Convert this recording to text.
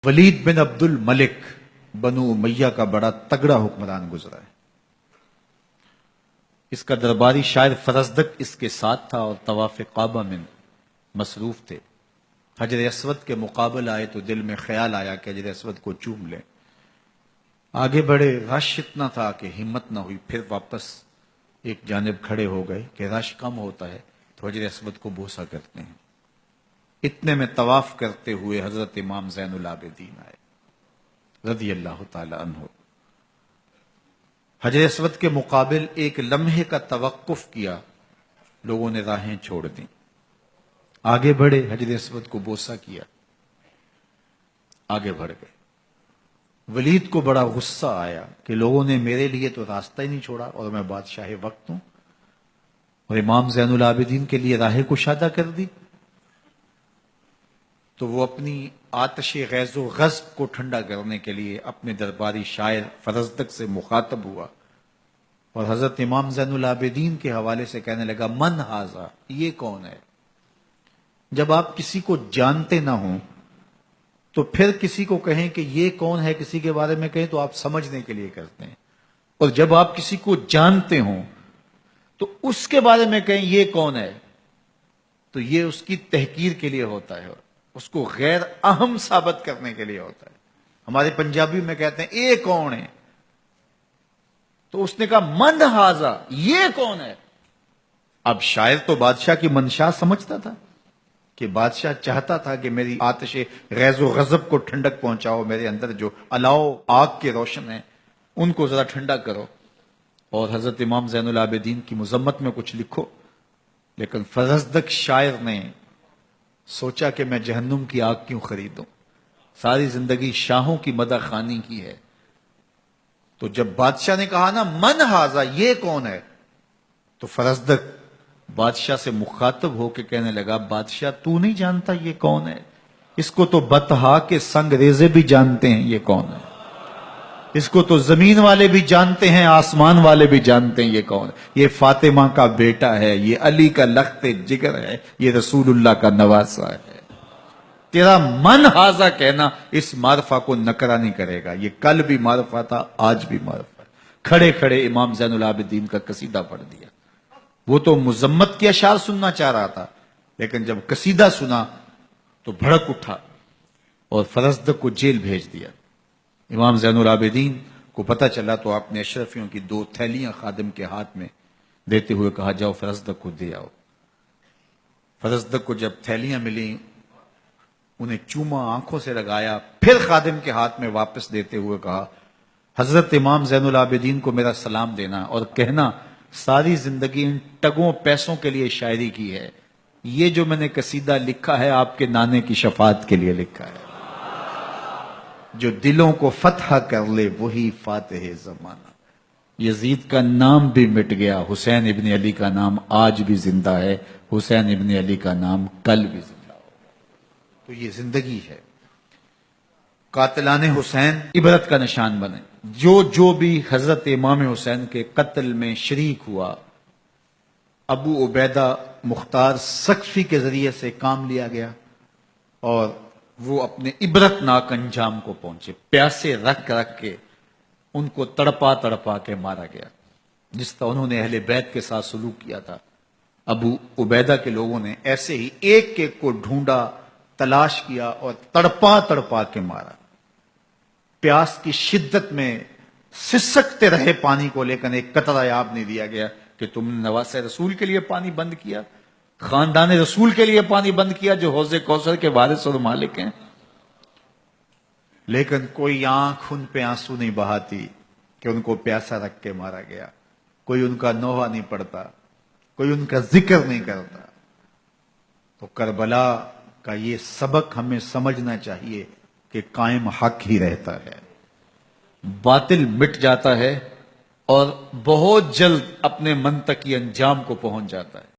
ولید بن عبد الملک بنو امیہ کا بڑا تگڑا حکمران گزرا ہے۔ اس کا درباری شاعر فرزدق اس کے ساتھ تھا اور طواف کعبہ میں مصروف تھے۔ حجر اسود کے مقابل آئے تو دل میں خیال آیا کہ حجر اسود کو چوم لیں۔ آگے بڑھے، رش اتنا تھا کہ ہمت نہ ہوئی، پھر واپس ایک جانب کھڑے ہو گئے کہ رش کم ہوتا ہے تو حجر اسود کو بوسہ کرتے ہیں۔ اتنے میں طواف کرتے ہوئے حضرت امام زین العابدین آئے رضی اللہ تعالی عنہ۔ حجر اسود کے مقابل ایک لمحے کا توقف کیا، لوگوں نے راہیں چھوڑ دیں، آگے بڑھے، حجر اسود کو بوسہ کیا، آگے بڑھ گئے۔ ولید کو بڑا غصہ آیا کہ لوگوں نے میرے لیے تو راستہ ہی نہیں چھوڑا اور میں بادشاہ وقت ہوں، اور امام زین العابدین کے لیے راہ کشادہ کر دی۔ تو وہ اپنی آتش غیظ و غضب کو ٹھنڈا کرنے کے لیے اپنے درباری شاعر فرزدق سے مخاطب ہوا اور حضرت امام زین العابدین کے حوالے سے کہنے لگا، من ھذا، یہ کون ہے؟ جب آپ کسی کو جانتے نہ ہوں تو پھر کسی کو کہیں کہ یہ کون ہے، کسی کے بارے میں کہیں تو آپ سمجھنے کے لیے کرتے ہیں، اور جب آپ کسی کو جانتے ہوں تو اس کے بارے میں کہیں یہ کون ہے تو یہ اس کی تحقیر کے لیے ہوتا ہے، اس کو غیر اہم ثابت کرنے کے لیے ہوتا ہے۔ ہمارے پنجابی میں کہتے ہیں اے کون ہے، تو اس نے کہا من ھذا، یہ کون ہے؟ اب شاعر تو بادشاہ کی منشا سمجھتا تھا کہ بادشاہ چاہتا تھا کہ میری آتش غیظ و غضب کو ٹھنڈک پہنچاؤ، میرے اندر جو الاؤ آگ کے روشن ہیں ان کو ذرا ٹھنڈا کرو اور حضرت امام زین العابدین کی مذمت میں کچھ لکھو۔ لیکن فرزدق شاعر نے سوچا کہ میں جہنم کی آگ کیوں خریدوں، ساری زندگی شاہوں کی مدح خوانی کی ہے۔ تو جب بادشاہ نے کہا نا من ھذا، یہ کون ہے، تو فرزدق بادشاہ سے مخاطب ہو کے کہنے لگا، بادشاہ تو نہیں جانتا یہ کون ہے؟ اس کو تو بطحا کے سنگ ریزے بھی جانتے ہیں یہ کون ہے، اس کو تو زمین والے بھی جانتے ہیں، آسمان والے بھی جانتے ہیں یہ کون ہے۔ یہ فاطمہ کا بیٹا ہے، یہ علی کا لخت جگر ہے، یہ رسول اللہ کا نواسہ ہے۔ تیرا من ھذا کہنا اس معرفہ کو نکرا نہیں کرے گا، یہ کل بھی معرفہ تھا، آج بھی معرفہ ہے۔ کھڑے کھڑے امام زین العابدین کا قصیدہ پڑھ دیا۔ وہ تو مذمت کے اشعار سننا چاہ رہا تھا، لیکن جب قصیدہ سنا تو بھڑک اٹھا اور فرزدق کو جیل بھیج دیا۔ امام زین العابدین کو پتہ چلا تو آپ نے اشرفیوں کی 2 تھیلیاں خادم کے ہاتھ میں دیتے ہوئے کہا، جاؤ فرزدق کو دے آؤ۔ فرزدق کو جب تھیلیاں ملیں انہیں چوما، آنکھوں سے لگایا، پھر خادم کے ہاتھ میں واپس دیتے ہوئے کہا، حضرت امام زین العابدین کو میرا سلام دینا اور کہنا ساری زندگی ان ٹگوں پیسوں کے لیے شاعری کی ہے، یہ جو میں نے قصیدہ لکھا ہے آپ کے نانے کی شفاعت کے لیے لکھا ہے۔ جو دلوں کو فتح کر لے وہی فاتح زمانہ۔ یزید کا نام بھی مٹ گیا، حسین ابن علی کا نام آج بھی زندہ ہے، حسین ابن علی کا نام کل بھی زندہ ہو۔ تو یہ زندگی ہے۔ قاتلان حسین عبرت کا نشان بنے۔ جو بھی حضرت امام حسین کے قتل میں شریک ہوا، ابو عبیدہ مختار سقفی کے ذریعے سے کام لیا گیا اور وہ اپنے عبرت ناک انجام کو پہنچے۔ پیاسے رکھ رکھ کے ان کو تڑپا تڑپا کے مارا گیا، جس طرح انہوں نے اہل بیت کے ساتھ سلوک کیا تھا۔ ابو عبیدہ کے لوگوں نے ایسے ہی ایک ایک کو ڈھونڈا، تلاش کیا اور تڑپا تڑپا کے مارا۔ پیاس کی شدت میں سسکتے رہے پانی کو، لیکن ایک قطرہ آب نہیں دیا گیا کہ تم نے نواسہ رسول کے لیے پانی بند کیا، خاندان رسول کے لیے پانی بند کیا جو حوض کوثر کے وارث اور مالک ہیں۔ لیکن کوئی آنکھ ان پہ آنسو نہیں بہاتی کہ ان کو پیاسا رکھ کے مارا گیا، کوئی ان کا نوحہ نہیں پڑتا، کوئی ان کا ذکر نہیں کرتا۔ تو کربلا کا یہ سبق ہمیں سمجھنا چاہیے کہ قائم حق ہی رہتا ہے، باطل مٹ جاتا ہے اور بہت جلد اپنے منطقی انجام کو پہنچ جاتا ہے۔